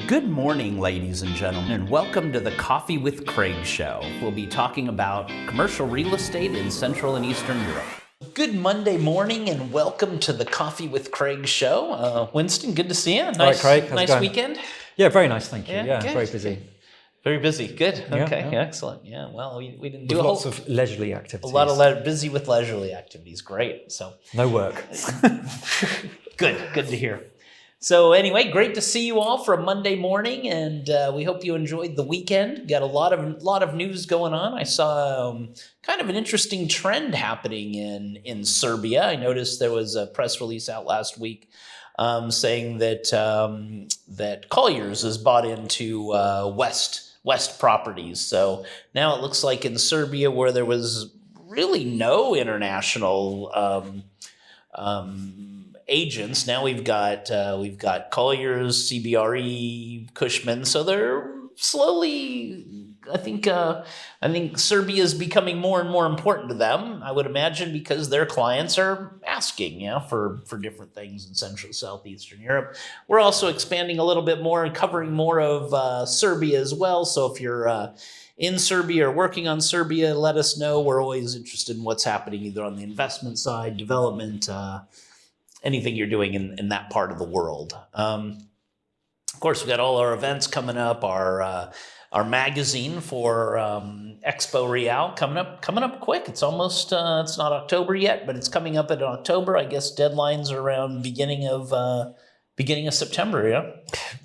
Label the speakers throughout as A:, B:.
A: Good morning, ladies and gentlemen, and welcome to the Coffee with Craig show. We'll be talking about commercial real estate in Central and Eastern Europe. Good Monday morning, and welcome to the Coffee with Craig show. Winston, good to see you.
B: Nice, Craig. How's
A: nice weekend?
B: Yeah, very nice, thank you.
A: Yeah,
B: very busy.
A: Very busy. Good. Okay,
B: Yeah.
A: Excellent. Yeah. Well, we didn't do
B: Lots of leisurely activities.
A: a lot of busy with leisurely activities. Great. So
B: no work.
A: Good to hear. So anyway, great to see you all for a Monday morning, and we hope you enjoyed the weekend. Got a lot of news going on. I saw kind of an interesting trend happening in Serbia. I noticed there was a press release out last week saying that that Colliers has bought into West Properties. So now it looks like in Serbia, where there was really no international agents, now we've got Colliers, CBRE, Cushman. So they're slowly, I think Serbia is becoming more and more important to them, I would imagine, because their clients are asking, for different things in Central, Southeastern Europe. We're also expanding a little bit more and covering more of Serbia as well. So if you're in Serbia or working on Serbia, let us know. We're always interested in what's happening either on the investment side, development, anything you're doing in that part of the world. Of course, we've got all our events coming up. Our magazine for EXPO Real coming up quick. It's almost it's not October yet, but it's coming up in October. I guess deadlines are around beginning of September. Yeah,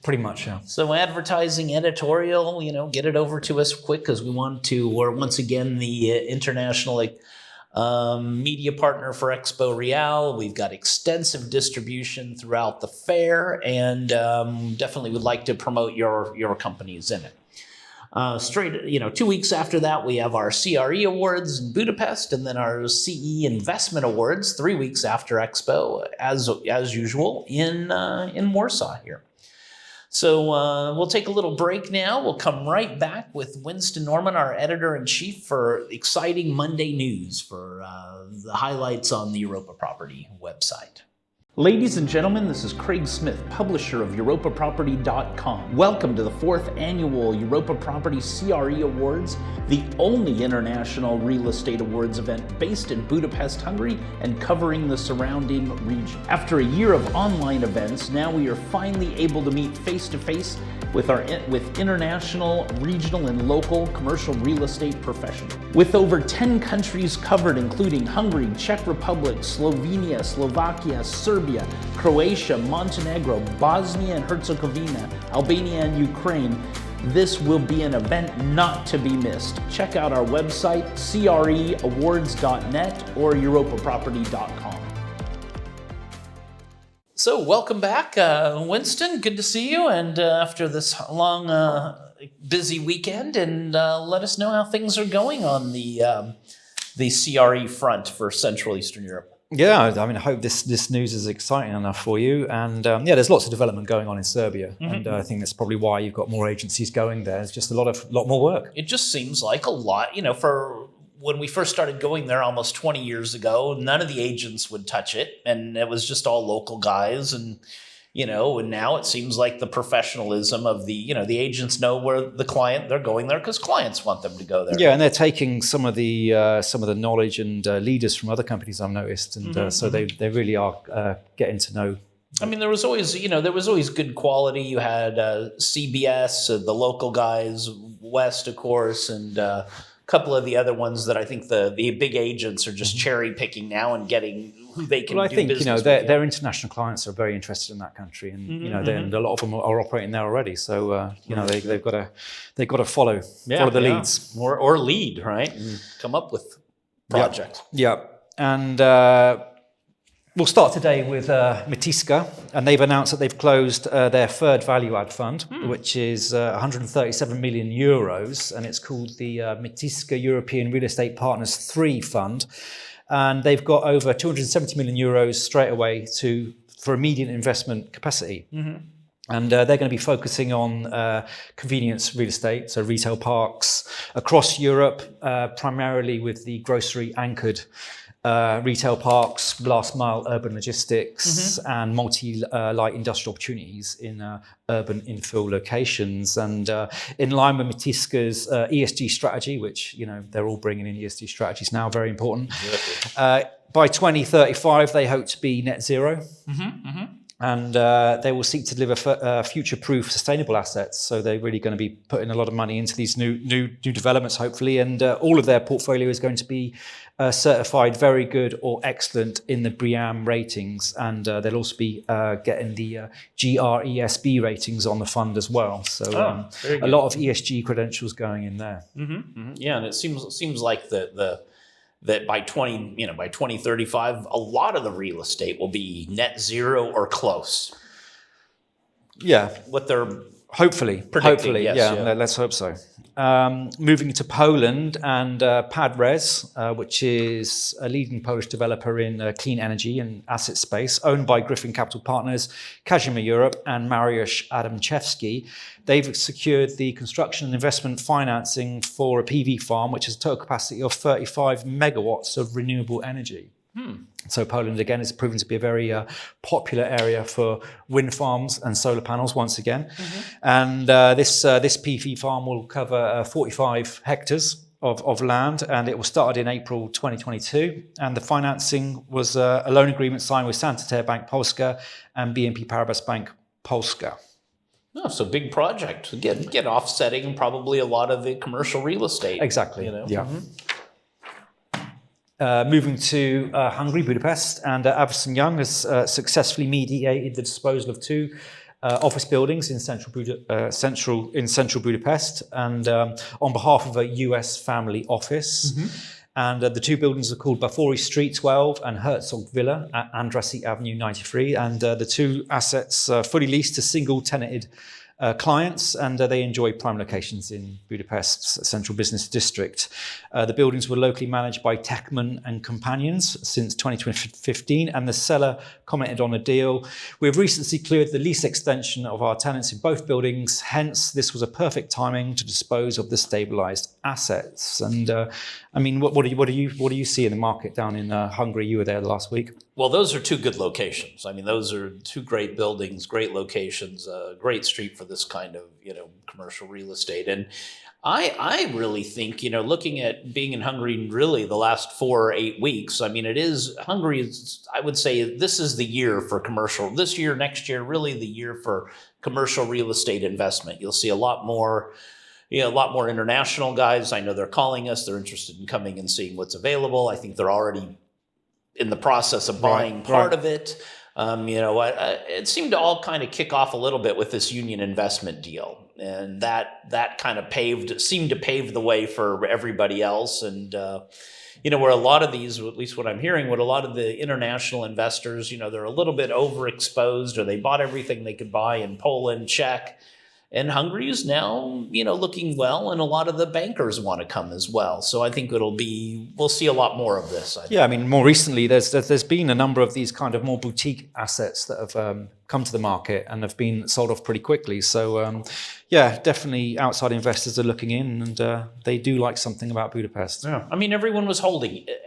B: pretty much. Yeah.
A: So advertising, editorial, get it over to us quick, because we're once again the international media partner for EXPO Real. We've got extensive distribution throughout the fair, and definitely would like to promote your companies in it. 2 weeks after that, we have our CRE Awards in Budapest, and then our CEE Investment Awards 3 weeks after EXPO, as usual, in Warsaw here. So we'll take a little break now. We'll come right back with Winston Norman, our editor-in-chief, for exciting Monday news for the highlights on the Europa Property website. Ladies and gentlemen, this is Craig Smith, publisher of EuropaProperty.com. Welcome to the 4th annual Europa Property CRE Awards, the only international real estate awards event based in Budapest, Hungary, and covering the surrounding region. After a year of online events, now we are finally able to meet face-to-face with international, regional, and local commercial real estate professionals. With over 10 countries covered, including Hungary, Czech Republic, Slovenia, Slovakia, Serbia, Croatia, Montenegro, Bosnia and Herzegovina, Albania, and Ukraine, this will be an event not to be missed. Check out our website, creawards.net or EuropaProperty.com. So welcome back, Winston. Good to see you, and after this long, busy weekend, and let us know how things are going on the CRE front for Central Eastern Europe.
B: Yeah, I hope this news is exciting enough for you. And there's lots of development going on in Serbia, and I think that's probably why you've got more agencies going there. It's just a lot more work.
A: It just seems like a lot, for when we first started going there almost 20 years ago, none of the agents would touch it, and it was just all local guys. And and now it seems like the professionalism of the agents know where they're going there because clients want them to go there.
B: Yeah, and they're taking some of the knowledge and leaders from other companies I've noticed, and so they really are getting to know.
A: There was always good quality. You had CBS, the local guys, West, of course, and a couple of the other ones that I think the big agents are just cherry picking now and getting who they can.
B: Well, I think
A: business
B: their international clients are very interested in that country, and and a lot of them are operating there already. So they've got to follow the leads
A: or lead, right, and come up with projects.
B: Yeah. And we'll start today with Mitiska, and they've announced that they've closed their third value add fund, which is 137 million euros, and it's called the Mitiska European Real Estate Partners 3 Fund. And they've got over 270 million euros straight away for immediate investment capacity. And they're going to be focusing on convenience real estate, so retail parks across Europe, primarily with the grocery anchored retail parks, last mile urban logistics, and multi-light industrial opportunities in urban infill locations. And in line with Mitiska's ESG strategy, which, they're all bringing in ESG strategies now, very important. Exactly. By 2035, they hope to be net zero. And they will seek to deliver future-proof, sustainable assets. So they're really going to be putting a lot of money into these new developments, hopefully. And all of their portfolio is going to be certified very good or excellent in the BREEAM ratings. And they'll also be getting the GRESB ratings on the fund as well. So a lot of ESG credentials going in there.
A: Yeah, and it seems like that by 2035, a lot of the real estate will be net zero or close.
B: Yeah,
A: what they're
B: hopefully,
A: yes,
B: yeah, let's hope so. Moving to Poland and Padres, which is a leading Polish developer in clean energy and asset space, owned by Griffin Capital Partners, Kazimierz Europe, and Mariusz Adamczewski. They've secured the construction and investment financing for a PV farm, which has a total capacity of 35 megawatts of renewable energy. So Poland, again, is proven to be a very popular area for wind farms and solar panels once again. And this PV farm will cover 45 hectares of land, and it was started in April 2022. And the financing was a loan agreement signed with Santander Bank Polska and BNP Paribas Bank Polska.
A: Oh, so big project. Get offsetting probably a lot of the commercial real estate.
B: Exactly. Yeah. Moving to Hungary, Budapest, and Avison Young has successfully mediated the disposal of two office buildings in central Budapest, and on behalf of a US family office. And the two buildings are called Bafori Street 12 and Herzog Villa at Andrassy Avenue 93. And the two assets are fully leased to single-tenanted clients, and they enjoy prime locations in Budapest's central business district. The buildings were locally managed by Techman and Companions since 2015, and the seller commented on the deal. "We have recently cleared the lease extension of our tenants in both buildings, hence this was a perfect timing to dispose of the stabilized assets." And I mean, what do you see in the market down in Hungary? You were there last week.
A: Well, those are two good locations. I mean, those are two great buildings, great locations, great street for this kind of, commercial real estate. And I really think, looking at being in Hungary really the last 4 or 8 weeks, I mean, Hungary is, I would say this is the year for commercial, this year, next year, really the year for commercial real estate investment. You'll see a lot more international guys. I know they're calling us. They're interested in coming and seeing what's available. I think they're already in the process of buying part of it. It seemed to all kind of kick off a little bit with this union investment deal. And that kind of seemed to pave the way for everybody else. And, where a lot of these, at least what I'm hearing, what a lot of the international investors, they're a little bit overexposed, or they bought everything they could buy in Poland, Czech. And Hungary is now, looking well, and a lot of the bankers want to come as well. So I think we'll see a lot more of this.
B: Yeah, I mean, more recently, there's been a number of these kind of more boutique assets that have come to the market and have been sold off pretty quickly. So, definitely outside investors are looking in, and they do like something about Budapest.
A: Yeah, I mean, everyone was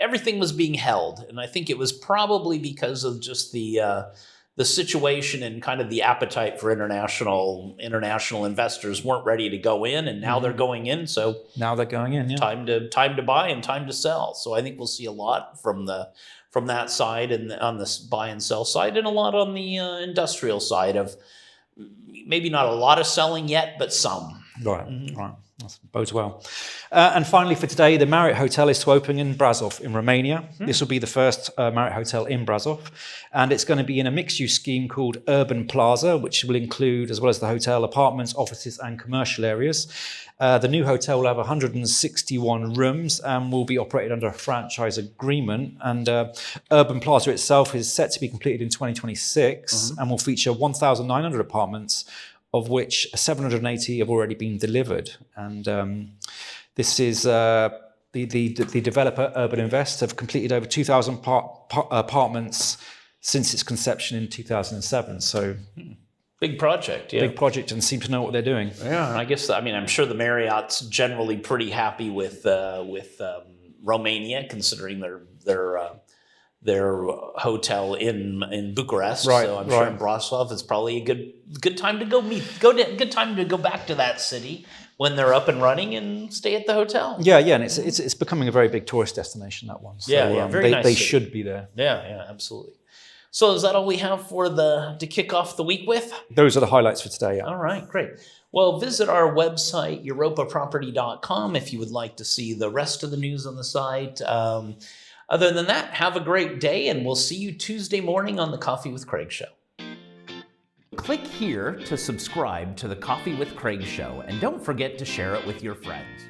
A: everything was being held, and I think it was probably because of just the situation and kind of the appetite for international investors weren't ready to go in, and now they're going in. So
B: now they're going in. Yeah.
A: Time to buy and time to sell. So I think we'll see a lot from that side, and on the buy and sell side, and a lot on the industrial side of maybe not a lot of selling yet, but some.
B: Right. Right. That bodes well. And finally for today, the Marriott Hotel is to open in Brasov in Romania. This will be the first Marriott Hotel in Brasov. And it's going to be in a mixed-use scheme called Urban Plaza, which will include, as well as the hotel, apartments, offices and commercial areas. The new hotel will have 161 rooms and will be operated under a franchise agreement. And Urban Plaza itself is set to be completed in 2026 and will feature 1,900 apartments, of which 780 have already been delivered. And this is the developer, Urban Invest, have completed over 2,000 apartments since its conception in 2007. So
A: big project, yeah.
B: Big project, and seem to know what they're doing.
A: Yeah, I guess, I'm sure the Marriott's generally pretty happy with Romania, considering their hotel in Bucharest.
B: Right,
A: So I'm sure
B: right.
A: in Warsaw it's probably a good time to good time to go back to that city when they're up and running and stay at the hotel.
B: Yeah, and it's becoming a very big tourist destination, that one. So,
A: very nice
B: they
A: city.
B: should be there.
A: Yeah, absolutely. So is that all we have to kick off the week with?
B: Those are the highlights for today. Yeah.
A: All right, great. Well, visit our website, EuropaProperty.com, if you would like to see the rest of the news on the site. Other than that, have a great day, and we'll see you Tuesday morning on the Coffee with Craig show.
C: Click here to subscribe to the Coffee with Craig show, and don't forget to share it with your friends.